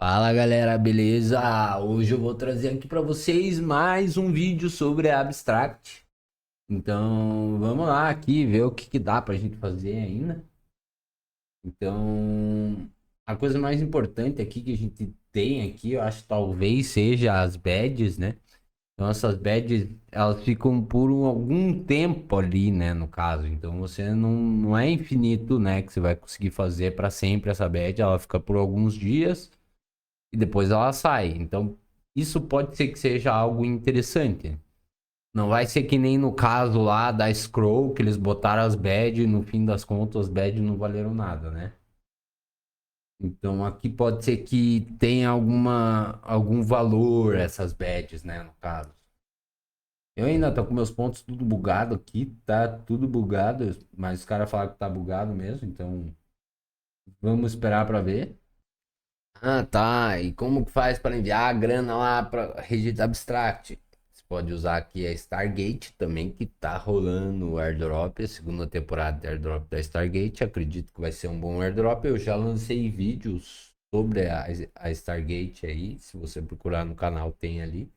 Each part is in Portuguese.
Fala galera, beleza? Hoje eu vou trazer aqui para vocês mais um vídeo sobre Abstract. Então vamos lá aqui ver o que dá pra gente fazer ainda. Então a coisa mais importante aqui que a gente tem aqui, eu acho talvez seja as badges, né? Então essas badges elas ficam por algum tempo ali, né? No caso, então você não é infinito, né? Que você vai conseguir fazer para sempre essa badge, ela fica por alguns dias e depois ela sai. Então, isso pode ser que seja algo interessante. Não vai ser que nem no caso lá da Scroll, que eles botaram as badges e no fim das contas as badges não valeram nada, né? Então aqui pode ser que tenha algum valor essas badges, né? No caso. Eu ainda tô com meus pontos tudo bugado aqui, tá tudo bugado, mas os caras falaram que tá bugado mesmo, então vamos esperar pra ver. Ah, tá. E como que faz para enviar a grana lá para rede da Abstract? Você pode usar aqui a Stargate também, que tá rolando o airdrop, a segunda temporada de airdrop da Stargate. Acredito que vai ser um bom airdrop. Eu já lancei vídeos sobre a Stargate aí. Se você procurar no canal, tem ali.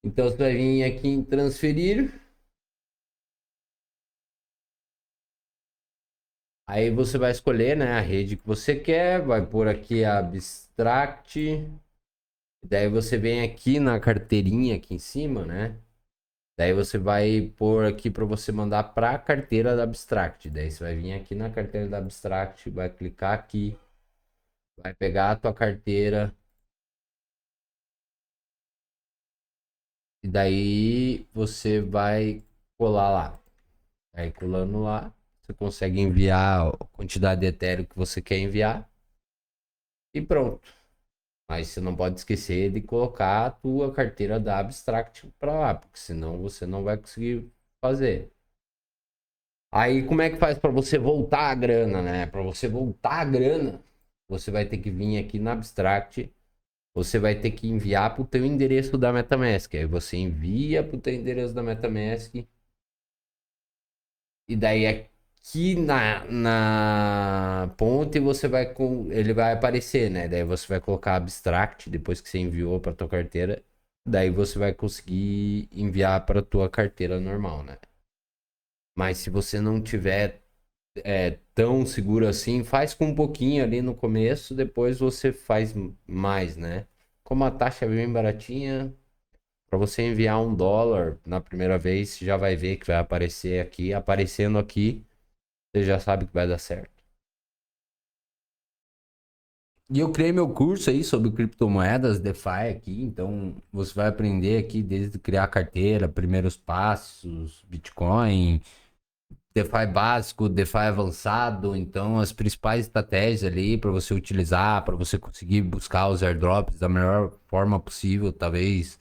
Então você vai vir aqui em transferir. Aí você vai escolher, né, a rede que você quer. Vai pôr aqui a Abstract. Daí você vem aqui na carteirinha aqui em cima, né? Daí você vai pôr aqui para você mandar para a carteira da Abstract. Daí você vai vir aqui na carteira da Abstract, vai clicar aqui, vai pegar a tua carteira e daí você vai colar lá. Aí colando lá, você consegue enviar a quantidade de Ethereum que você quer enviar e pronto. Mas você não pode esquecer de colocar a tua carteira da Abstract para lá, porque senão você não vai conseguir fazer. Aí como é que faz para você voltar a grana, né? Para você voltar a grana, você vai ter que vir aqui na Abstract, você vai ter que enviar para o teu endereço da MetaMask. Aí você envia para o teu endereço da MetaMask e daí aqui na ponte você vai com ele vai aparecer, né? Daí você vai colocar Abstract depois que você enviou para tua carteira, daí você vai conseguir enviar para tua carteira normal, né? Mas se você não tiver tão seguro assim, faz com um pouquinho ali no começo, depois você faz mais, né? Como a taxa é bem baratinha, para você enviar $1 na primeira vez, você já vai ver que vai aparecer aqui. Aparecendo aqui, você já sabe que vai dar certo. E eu criei meu curso aí sobre criptomoedas, DeFi aqui, então você vai aprender aqui desde criar carteira, primeiros passos, Bitcoin, DeFi básico, DeFi avançado, então as principais estratégias ali para você utilizar, para você conseguir buscar os airdrops da melhor forma possível, talvez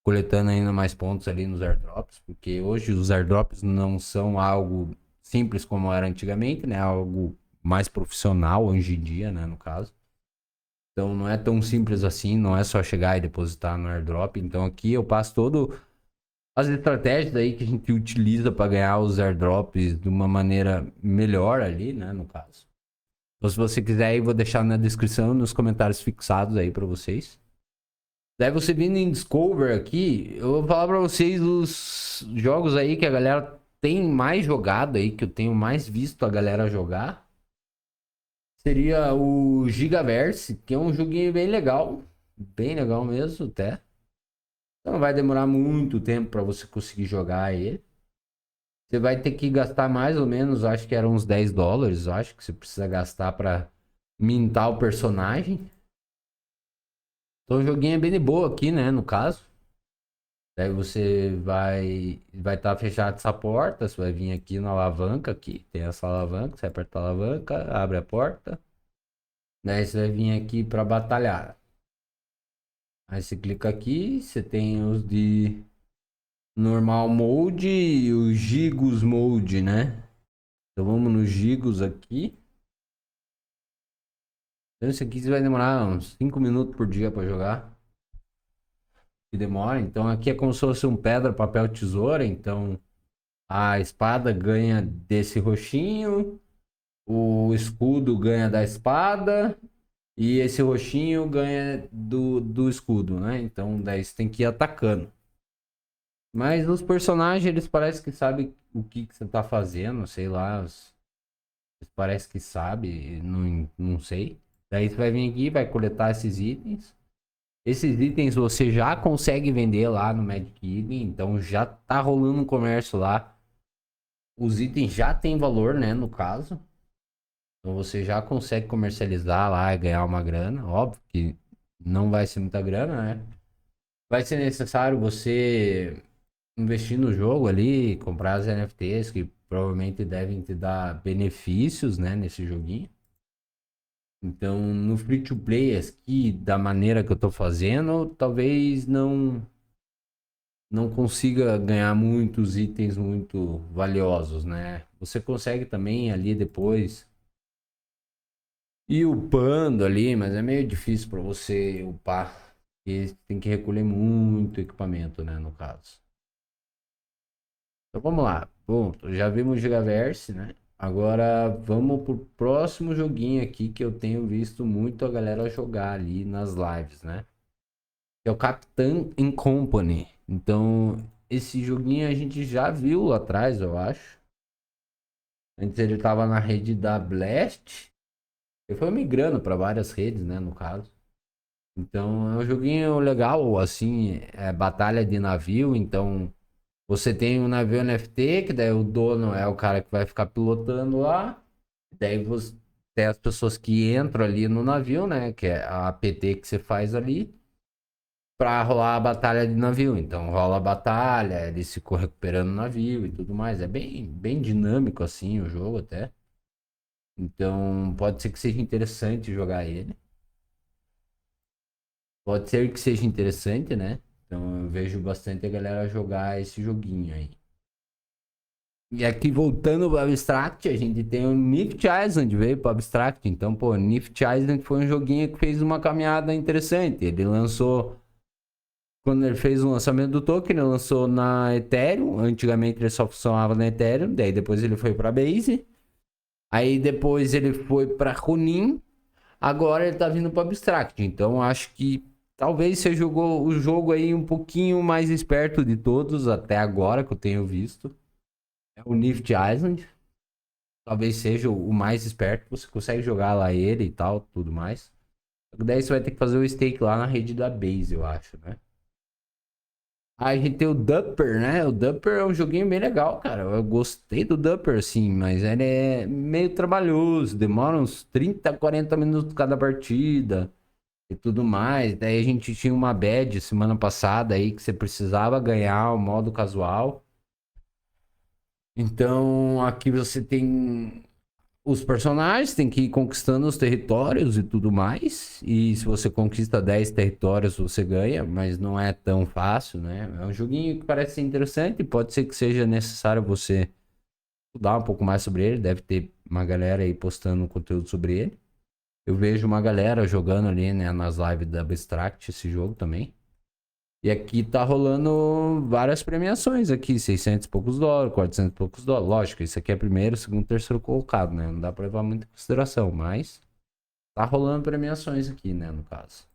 coletando ainda mais pontos ali nos airdrops, porque hoje os airdrops não são algo simples como era antigamente, né? Algo mais profissional hoje em dia, né, no caso. Então não é tão simples assim, não é só chegar e depositar no airdrop. Então aqui eu passo todo as estratégias aí que a gente utiliza para ganhar os airdrops de uma maneira melhor ali, né, no caso. Então, se você quiser aí, vou deixar na descrição, nos comentários fixados aí para vocês. Daí você vindo em Discover aqui, eu vou falar para vocês os jogos aí que a galera tem mais jogado aí, que eu tenho mais visto a galera jogar. Seria o Gigaverse, que é um joguinho bem legal mesmo até. Então não vai demorar muito tempo para você conseguir jogar ele. Você vai ter que gastar mais ou menos, acho que eram uns $10, acho que você precisa gastar pra mintar o personagem. Então o joguinho é bem de boa aqui, né, no caso. Daí você vai estar fechado essa porta, você vai vir aqui na alavanca aqui, tem essa alavanca, você aperta a alavanca, abre a porta. Daí você vai vir aqui para batalhar. Aí você clica aqui, você tem os de normal mode e os Gigos mode, né? Então vamos nos Gigos aqui. Então isso aqui você vai demorar uns 5 minutos por dia pra jogar. Que demora. Então aqui é como se fosse um pedra, papel, tesoura. Então a espada ganha desse roxinho. O escudo ganha da espada. E esse roxinho ganha do escudo, né? Então daí você tem que ir atacando. Mas os personagens, eles parecem que sabem o que você tá fazendo, sei lá. Eles parecem que sabem, não sei. Daí você vai vir aqui, vai coletar esses itens. Esses itens você já consegue vender lá no Magic Eden, então já tá rolando um comércio lá. Os itens já têm valor, né, no caso. Então você já consegue comercializar lá e ganhar uma grana. Óbvio que não vai ser muita grana, né? Vai ser necessário você investir no jogo ali, comprar as NFTs que provavelmente devem te dar benefícios, né, nesse joguinho. Então, no free to play aqui, da maneira que eu tô fazendo, talvez não consiga ganhar muitos itens muito valiosos, né? Você consegue também ali depois ir upando ali, mas é meio difícil para você upar, porque tem que recolher muito equipamento, né, no caso. Então vamos lá. Bom, já vimos Gigaverse, né? Agora vamos pro próximo joguinho aqui que eu tenho visto muito a galera jogar ali nas lives, né? Que é o Captain and Company. Então, esse joguinho a gente já viu lá atrás, eu acho. Antes ele tava na rede da Blast. Ele foi migrando para várias redes, né, no caso. Então, é um joguinho legal, assim, é batalha de navio, então você tem um navio NFT, que daí o dono é o cara que vai ficar pilotando lá. Daí você tem as pessoas que entram ali no navio, né? Que é a APT que você faz ali. Pra rolar a batalha de navio. Então rola a batalha, eles ficam recuperando o navio e tudo mais. É bem dinâmico assim o jogo até. Então pode ser que seja interessante jogar ele. Pode ser que seja interessante, né? Então eu vejo bastante a galera jogar esse joguinho aí. E aqui voltando para o Abstract, a gente tem o Nift Island, veio para o Abstract. Então, pô, Nift Island foi um joguinho que fez uma caminhada interessante. Ele lançou, quando ele fez o lançamento do token, ele lançou na Ethereum. Antigamente ele só funcionava na Ethereum, daí depois ele foi para Base. Aí depois ele foi para Ronin. Agora ele tá vindo para Abstract. Então, acho que talvez você jogou o jogo aí um pouquinho mais esperto de todos até agora que eu tenho visto. É o Nift Island. Talvez seja o mais esperto. Você consegue jogar lá ele e tal, tudo mais. Daí você vai ter que fazer o stake lá na rede da Base, eu acho, né? Aí a gente tem o Dupper, né? O Dupper é um joguinho bem legal, cara. Eu gostei do Dupper, sim, mas ele é meio trabalhoso. Demora uns 30, 40 minutos cada partida e tudo mais. Daí a gente tinha uma badge semana passada aí que você precisava ganhar o modo casual. Então aqui você tem os personagens, tem que ir conquistando os territórios e tudo mais. E se você conquista 10 territórios, você ganha, mas não é tão fácil, né? É um joguinho que parece ser interessante. Pode ser que seja necessário você estudar um pouco mais sobre ele. Deve ter uma galera aí postando conteúdo sobre ele. Eu vejo uma galera jogando ali, né, nas lives da Abstract esse jogo também. E aqui tá rolando várias premiações aqui, 600 e poucos dólares, 400 e poucos dólares. Lógico, isso aqui é primeiro, segundo, terceiro colocado, né? Não dá pra levar muito em consideração, mas tá rolando premiações aqui, né, no caso.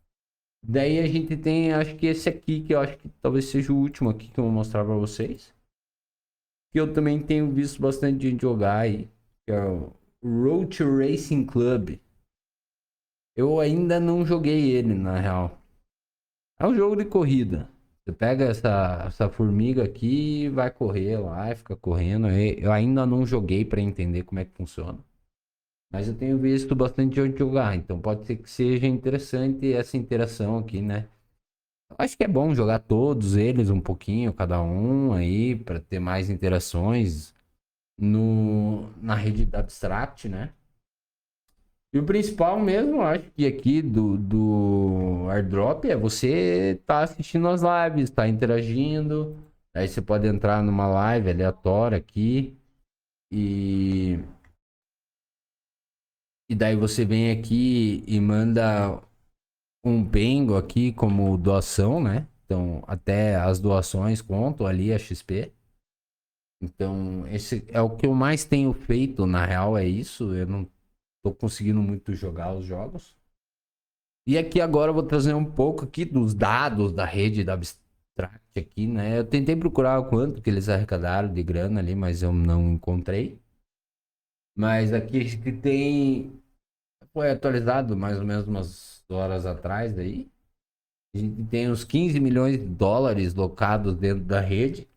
Daí a gente tem, acho que esse aqui, que eu acho que talvez seja o último aqui que eu vou mostrar pra vocês. Que eu também tenho visto bastante gente jogar aí, que é o Road to Racing Club. Eu ainda não joguei ele, na real. É um jogo de corrida. Você pega essa formiga aqui e vai correr lá e fica correndo. Eu ainda não joguei pra entender como é que funciona. Mas eu tenho visto bastante gente jogar. Então pode ser que seja interessante essa interação aqui, né? Eu acho que é bom jogar todos eles um pouquinho, cada um aí, pra ter mais interações na rede da Abstract, né? E o principal mesmo, acho que aqui do airdrop é você tá assistindo as lives, tá interagindo. Aí você pode entrar numa live aleatória aqui e, e daí você vem aqui e manda um Pengo aqui como doação, né? Então até as doações contam ali a XP. Então esse é o que eu mais tenho feito, na real é isso. Eu não tô conseguindo muito jogar os jogos. E aqui agora eu vou trazer um pouco aqui dos dados da rede da Abstract aqui, né? Eu tentei procurar o quanto que eles arrecadaram de grana ali, mas eu não encontrei. Mas aqui acho que tem... Foi atualizado mais ou menos umas horas atrás aí. A gente tem uns 15 milhões de dólares locados dentro da rede.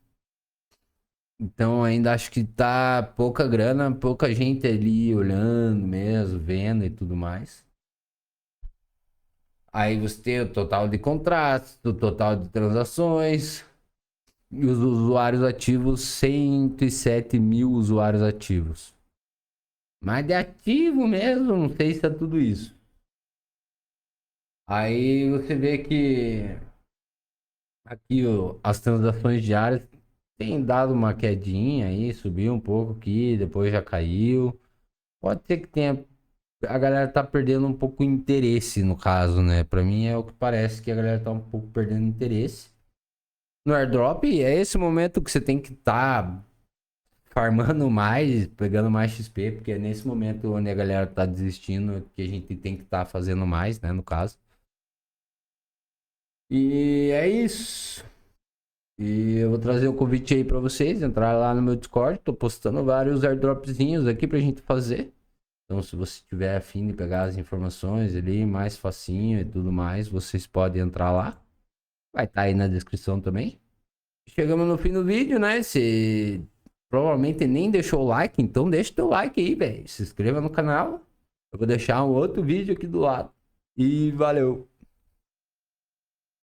Então ainda acho que tá pouca grana, pouca gente ali olhando mesmo, vendo e tudo mais. Aí você tem o total de contratos, o total de transações e os usuários ativos, 107 mil usuários ativos. Mas de ativo mesmo, não sei se é tudo isso. Aí você vê que aqui as transações diárias têm dado uma quedinha aí, subiu um pouco aqui, depois já caiu. Pode ser que tenha. A galera tá perdendo um pouco o interesse no caso, né? Pra mim é o que parece que a galera tá um pouco perdendo interesse. No airdrop é esse momento que você tem que estar farmando mais, pegando mais XP, porque é nesse momento onde a galera tá desistindo que a gente tem que estar fazendo mais, né? No caso. E é isso. E eu vou trazer o convite aí pra vocês, entrar lá no meu Discord. Tô postando vários airdropzinhos aqui pra gente fazer. Então, se você tiver afim de pegar as informações ali, mais facinho e tudo mais, vocês podem entrar lá. Vai estar aí na descrição também. Chegamos no fim do vídeo, né? Você provavelmente nem deixou o like, então deixa teu like aí, velho. Se inscreva no canal. Eu vou deixar um outro vídeo aqui do lado. E valeu!